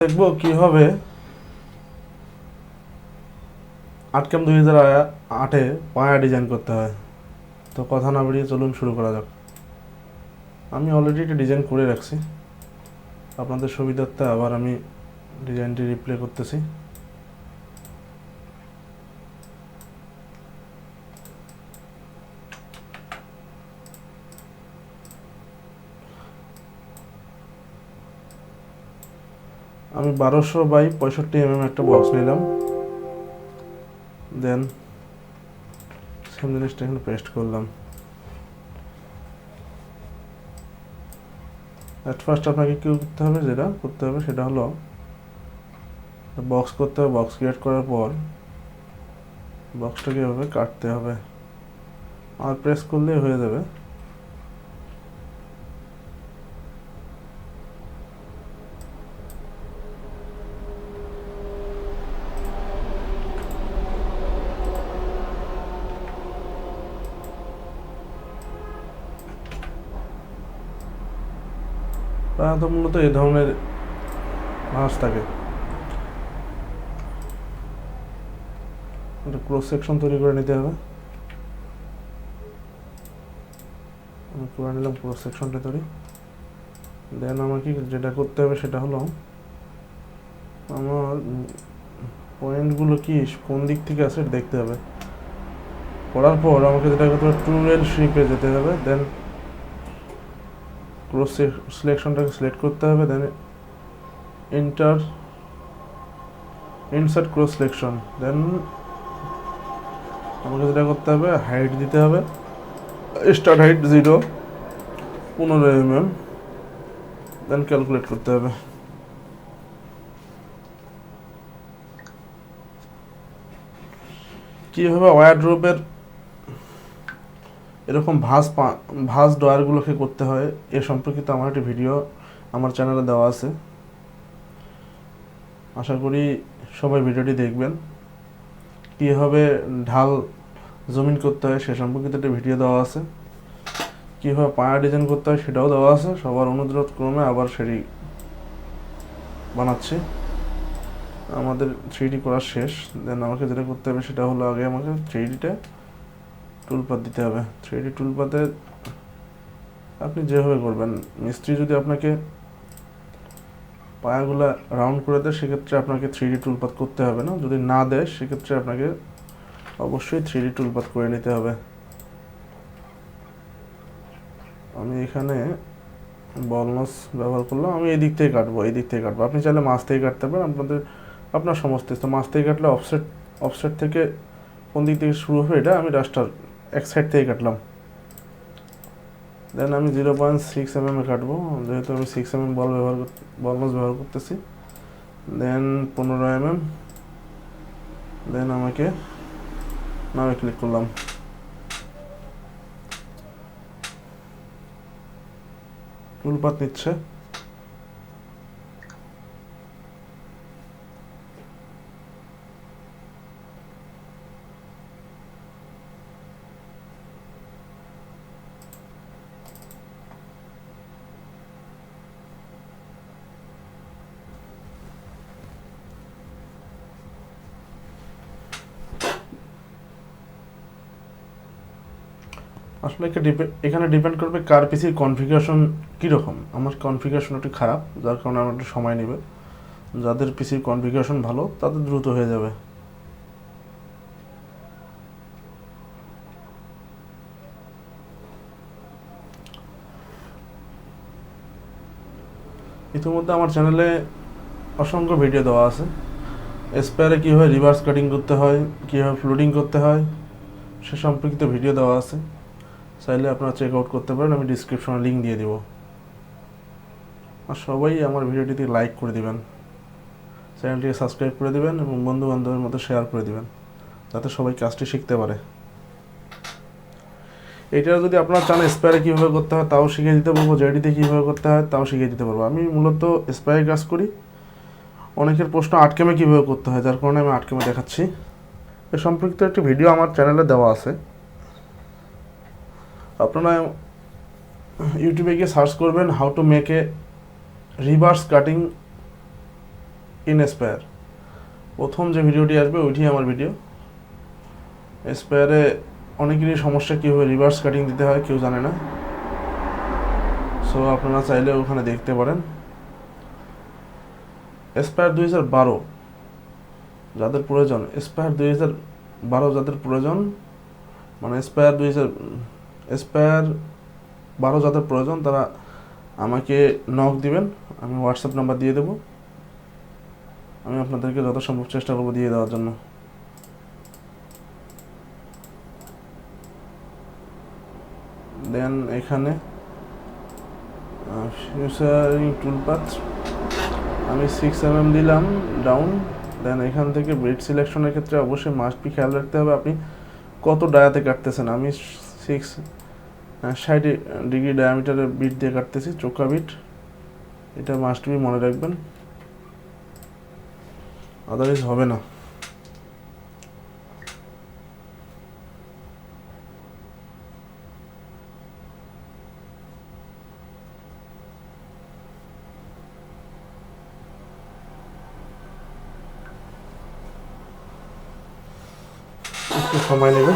দেখবো কিভাবে আটকাম 2008-এ পায়া ডিজাইন করতে হয়। তো কথা না বেরিয়ে চলুন শুরু করা যাক। আমি অলরেডি একটা ডিজাইন করে রাখছি, আপনাদের সুবিধার্থে আবার আমি ডিজাইনটি রিপ্লে করতেছি। আমি 1200x65 একটা বক্স নিলাম, দেন সেম জিনিসটা এখানে পেস্ট করলাম। অ্যাট ফার্স্ট আপনাকে কী করতে হবে, যেটা করতে হবে সেটা হলো বক্স করতে হবে। বক্স ক্রিয়েট করার পর বক্সটাকে এভাবে কাটতে হবে, আর প্রেস করলেই হয়ে যাবে। সাধারণত মূলত এই ধরনের ভাঁজ থাকে। একটা ক্রস সেকশন তৈরি করে নিতে হবে। আমি করে নিলাম ক্রস সেকশনটা তৈরি। দেন আমাকে যেটা করতে হবে সেটা হলো আমার পয়েন্টগুলো কি কোন দিক থেকে আছে দেখতে হবে। করার পর আমাকে যেটা করতে হবে, টুল শেপে যেতে হবে। দেন ক্রস সিলেকশনটাকে সিলেক্ট করতে হবে। Then insert cross selection. Then আমাকে যেটা করতে হবে, হাইট দিতে হবে। Start height 0, 15 mm। Then calculate করতে হবে। কীভাবে ওয়ারড্রোবের এরকম ভাঁজ ড্রয়ারগুলোকে করতে হয় এ সম্পর্কিত আমার একটি ভিডিও আমার চ্যানেলে দেওয়া আছে, আশা করি সবাই ভিডিওটি দেখবেন। কীভাবে ঢাল জমিন করতে হয় সে সম্পর্কিত একটি ভিডিও দেওয়া আছে। কীভাবে পায়া ডিজাইন করতে হয় সেটাও দেওয়া আছে। সবার অনুরোধ ক্রমে আবার সেটি বানাচ্ছি। আমাদের 3D করা শেষ। দেন আমাকে যেটা করতে হবে সেটা হলো, আগে আমাকে 3Dটা টুলপাত দিতে হবে। 3D টুলপাতে আপনি যেভাবে করবেন, মিস্ত্রি যদি আপনাকে পায়াগুলা রাউন্ড করে দেয় সেক্ষেত্রে আপনাকে 3D টুলপাত করতে হবে না। যদি না দেয় সেক্ষেত্রে আপনাকে অবশ্যই 3D টুলপাত করে নিতে হবে। আমি এখানে বলনস ব্যবহার করলাম। আমি এই দিক থেকে কাটবো, এই দিক থেকে কাটবো। আপনি চাইলে মাছ থেকে কাটতে পারেন, আপনার সমস্ত ইচ্ছা। মাছ থেকে কাটলে অফসেট থেকে কোন দিক থেকে শুরু হবে এটা আমি রাস্টার এক সাইড থেকে কাটলাম। দেন আমি 0.6 mm কাটবো, যেহেতু আমি 6 mm বলনস ব্যবহার করতেছি। দেন 15 mm। দেন আমাকে নামে ক্লিক করলাম। টুলপাত নিচ্ছে। আসলে এখানে ডিপেন্ড করবে কার পিসির কনফিগারেশন কীরকম। আমার কনফিগারেশন একটু খারাপ, যার কারণে আমার একটু সময় নেবে। যাদের পিসির কনফিগারেশন ভালো তাদের দ্রুত হয়ে যাবে। ইতিমধ্যে আমার চ্যানেলে অসংখ্য ভিডিও দেওয়া আছে। স্পেয়ারে কীভাবে রিভার্স কাটিং করতে হয়, কীভাবে ফ্লোটিং করতে হয় সে সম্পর্কিত ভিডিও দেওয়া আছে, চাইলে আপনারা চেক আউট করতে পারেন। আমি ডিসক্রিপশনে লিঙ্ক দিয়ে দেবো। আর সবাই আমার ভিডিওটিতে লাইক করে দিবেন, চ্যানেলটিকে সাবস্ক্রাইব করে দিবেন এবং বন্ধু বান্ধবের মধ্যে শেয়ার করে দিবেন, যাতে সবাই কাজটি শিখতে পারে। এটা যদি আপনারা চান স্পেয়ারে কীভাবে করতে হয় তাও শিখিয়ে দিতে পারবো, জেডিতে কীভাবে করতে হয় তাও শিখিয়ে দিতে পারবো। আমি মূলত স্পেয়ারে কাজ করি। অনেকের প্রশ্ন আটকেমে কীভাবে করতে হয়, যার কারণে আমি আটকেমে দেখাচ্ছি। এ সম্পর্কিত একটি ভিডিও আমার চ্যানেলে দেওয়া আছে, আপনারা ইউটিউবে গিয়ে সার্চ করবেন how to make a reverse cutting in spare, প্রথম যে ভিডিওটি আসবে ওইটি আমার ভিডিও। স্পেয়ারে অনেকেরই সমস্যা, কীভাবে রিভার্স কাটিং দিতে হয় কেউ জানে না, সো আপনারা চাইলে ওখানে দেখতে পারেন। স্পেয়ার 2012 যাদের প্রয়োজন, স্পেয়ার 2012 যাদের প্রয়োজন, মানে স্পেয়ার 12 যাদের প্রয়োজন তারা আমাকে নক দিবেন, আমি হোয়াটসঅ্যাপ নাম্বার দিয়ে দেবো, আমি আপনাদেরকে যথাসম্ভব চেষ্টা করবো দিয়ে দেওয়ার জন্য। দেন এখানে ফিউচারিং টুলপাথ আমি 6 mm দিলাম ডাউন। দেন এখান থেকে বিট সিলেকশনের ক্ষেত্রে অবশ্যই মাস্ট বি খেয়াল রাখতে হবে আপনি কত ডায়াতে কাটতেছেন। আমি 60° ডায়ামিটারের বিট দিয়ে কাটতেছি, চোখা বিট, এটা মাস্ট বি মনে রাখবেন, আদারওয়াইজ হবে না। একটু সময় নেবে।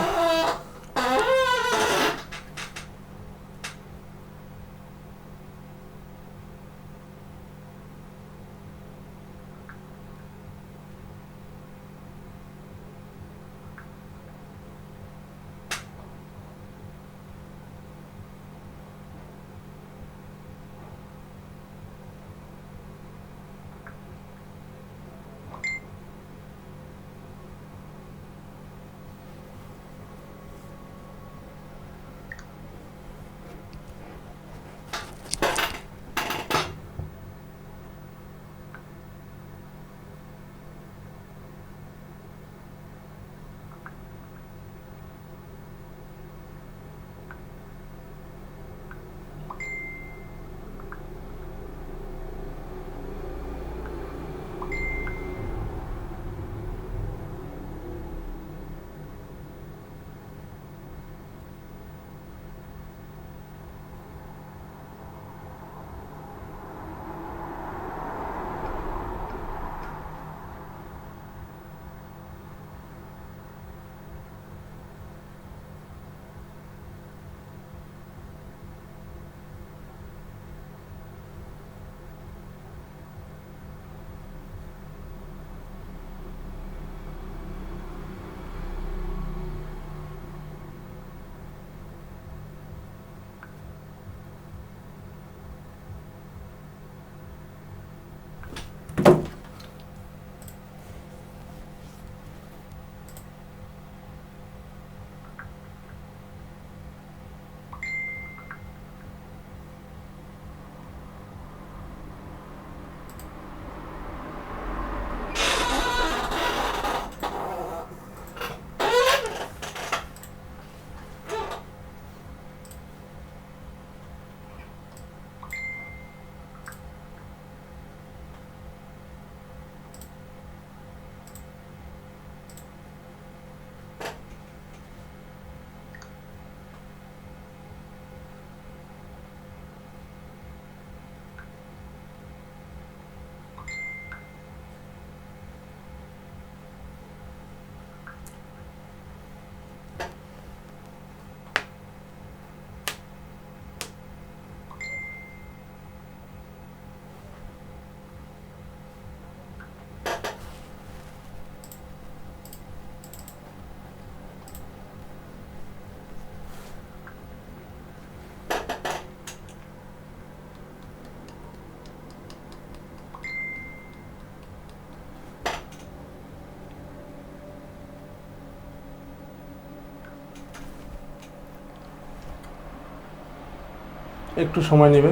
একটু সময় নেবে।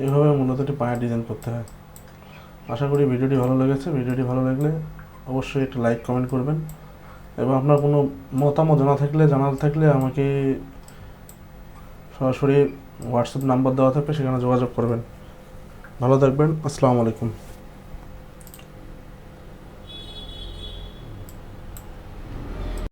এভাবে মূলত একটি পায়ের ডিজাইন করতে হয়। আশা করি ভিডিওটি ভালো লেগেছে। ভিডিওটি ভালো লাগলে অবশ্যই একটা লাইক কমেন্ট করবেন এবং আপনার কোনো মতামত জানার থাকলে আমাকে সরাসরি হোয়াটসঅ্যাপ নাম্বার দেওয়া থাকবে, সেখানে যোগাযোগ করবেন। ভালো থাকবেন। আসসালামু আলাইকুম।